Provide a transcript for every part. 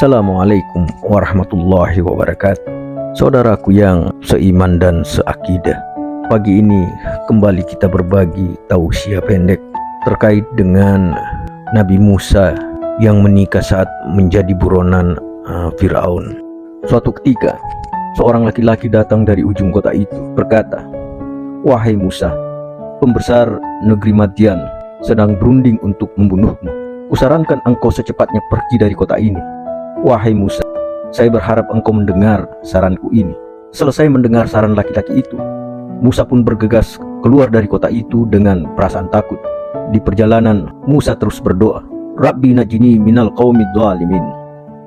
Assalamualaikum warahmatullahi wabarakatuh. Saudaraku yang seiman dan seakidah, pagi ini kembali kita berbagi tausiah pendek terkait dengan Nabi Musa yang menikah saat menjadi buronan Fir'aun. Suatu ketika seorang laki-laki datang dari ujung kota itu berkata, "Wahai Musa, pembesar negeri Madian sedang berunding untuk membunuhmu. Kusarankan engkau secepatnya pergi dari kota ini." Wahai Musa, saya berharap engkau mendengar saranku ini. Selesai mendengar saran laki-laki itu, Musa pun bergegas keluar dari kota itu dengan perasaan takut. Di perjalanan, Musa terus berdoa, "Rabbi najini minal qaumid dhalimin."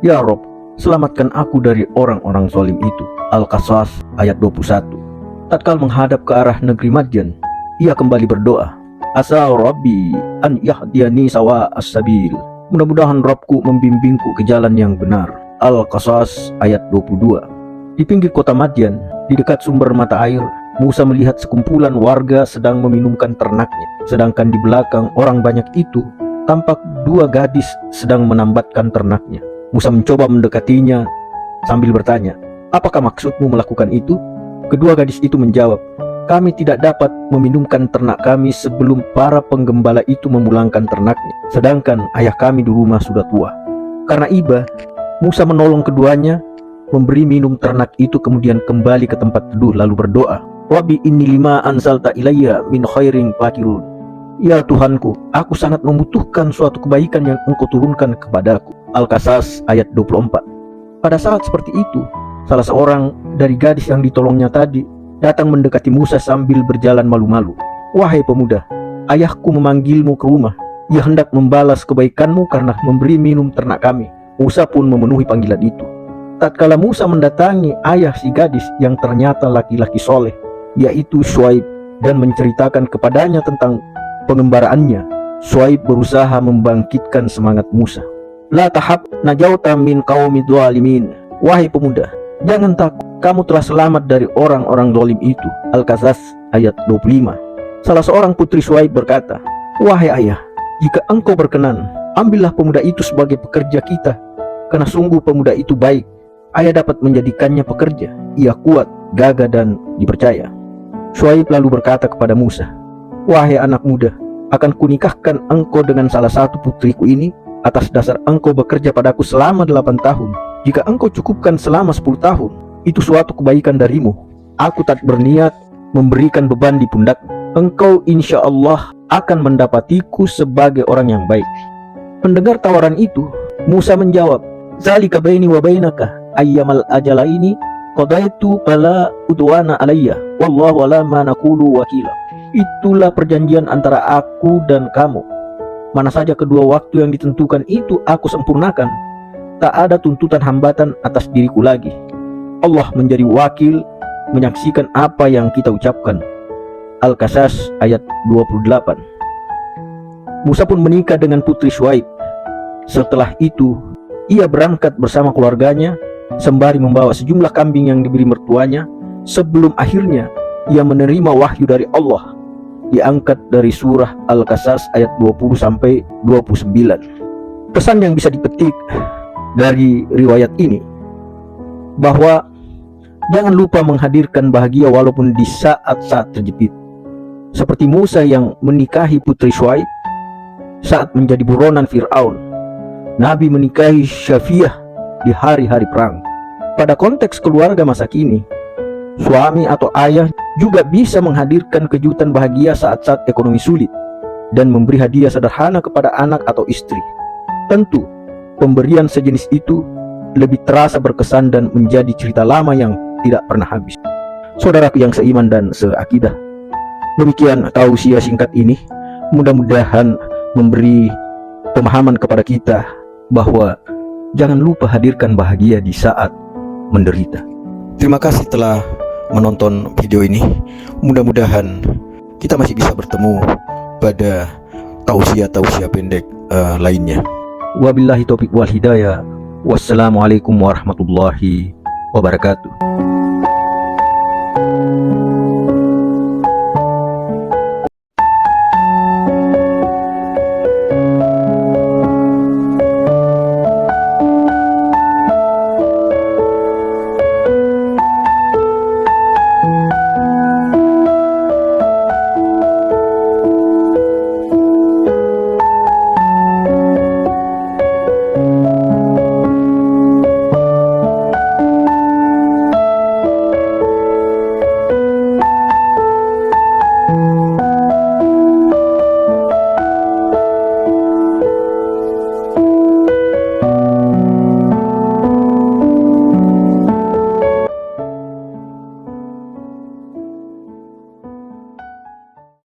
Ya Rob, selamatkan aku dari orang-orang zalim itu. Al-Qasas ayat 21. Tatkala menghadap ke arah negeri Madian, ia kembali berdoa, "Asa Rabbi an yahdiyani sawa as-sabil." Mudah-mudahan Rabbku membimbingku ke jalan yang benar. Al-Qasas ayat 22. Di pinggir kota Madian, di dekat sumber mata air, Musa melihat sekumpulan warga sedang meminumkan ternaknya. Sedangkan di belakang orang banyak itu, tampak dua gadis sedang menambatkan ternaknya. Musa mencoba mendekatinya sambil bertanya, "Apakah maksudmu melakukan itu?" Kedua gadis itu menjawab, "Kami tidak dapat meminumkan ternak kami sebelum para penggembala itu memulangkan ternaknya. Sedangkan ayah kami di rumah sudah tua." Karena iba, Musa menolong keduanya, memberi minum ternak itu, kemudian kembali ke tempat teduh lalu berdoa, "Rabbi inni lima anzalta ilayya min khairin fakirun." Ya Tuhanku, aku sangat membutuhkan suatu kebaikan yang engkau turunkan kepadaku. Al-Qasas ayat 24. Pada saat seperti itu, salah seorang dari gadis yang ditolongnya tadi datang mendekati Musa sambil berjalan malu-malu. "Wahai pemuda, ayahku memanggilmu ke rumah. Ia hendak membalas kebaikanmu karena memberi minum ternak kami." Musa pun memenuhi panggilan itu. Tatkala Musa mendatangi ayah si gadis yang ternyata laki-laki soleh, yaitu Syuaib, dan menceritakan kepadanya tentang pengembaraannya, Syuaib berusaha membangkitkan semangat Musa. "La tahab najauta min qaumid dhalimin." Wahai pemuda, jangan takut, kamu telah selamat dari orang-orang zalim itu. Al-Qasas ayat 25. Salah seorang putri Syuaib berkata, "Wahai ayah, jika engkau berkenan, ambillah pemuda itu sebagai pekerja kita, karena sungguh pemuda itu baik. Ayah dapat menjadikannya pekerja. Ia kuat, gagah, dan dipercaya." Syuaib lalu berkata kepada Musa, "Wahai anak muda, akan kunikahkan engkau dengan salah satu putriku ini atas dasar engkau bekerja padaku selama 8 tahun. Jika engkau cukupkan selama 10 tahun, itu suatu kebaikan darimu. Aku tak berniat memberikan beban di pundak. Engkau insya Allah akan mendapatiku sebagai orang yang baik." Mendengar tawaran itu, Musa menjawab, "Zalika baini wa bainaka ayyamal ajalaini qadaitu fala udwana alayya wallahu ala ma naqulu wakila." Itulah perjanjian antara aku dan kamu. Mana saja kedua waktu yang ditentukan itu aku sempurnakan. Tak ada tuntutan hambatan atas diriku lagi. Allah menjadi wakil menyaksikan apa yang kita ucapkan. Al-Qasas ayat 28. Musa pun menikah dengan putri Syuaib. Setelah itu, ia berangkat bersama keluarganya sembari membawa sejumlah kambing yang diberi mertuanya, sebelum akhirnya ia menerima wahyu dari Allah, diangkat dari surah Al-Qasas ayat 20-29. Pesan yang bisa dipetik dari riwayat ini, bahwa jangan lupa menghadirkan bahagia walaupun di saat-saat terjepit. Seperti Musa yang menikahi putri Syuaib saat menjadi buronan Fir'aun, Nabi menikahi Syafiah di hari-hari perang. Pada konteks keluarga masa kini, suami atau ayah juga bisa menghadirkan kejutan bahagia saat-saat ekonomi sulit dan memberi hadiah sederhana kepada anak atau istri. Tentu, pemberian sejenis itu lebih terasa berkesan dan menjadi cerita lama yang tidak pernah habis. Saudaraku yang seiman dan seakidah, demikian tausiah singkat ini. Mudah-mudahan memberi pemahaman kepada kita bahwa jangan lupa hadirkan bahagia di saat menderita. Terima kasih telah menonton video ini. Mudah-mudahan kita masih bisa bertemu pada tausiah pendek lainnya. Wabillahi taufiq wal hidayah. Wassalamualaikum warahmatullahi wabarakatuh.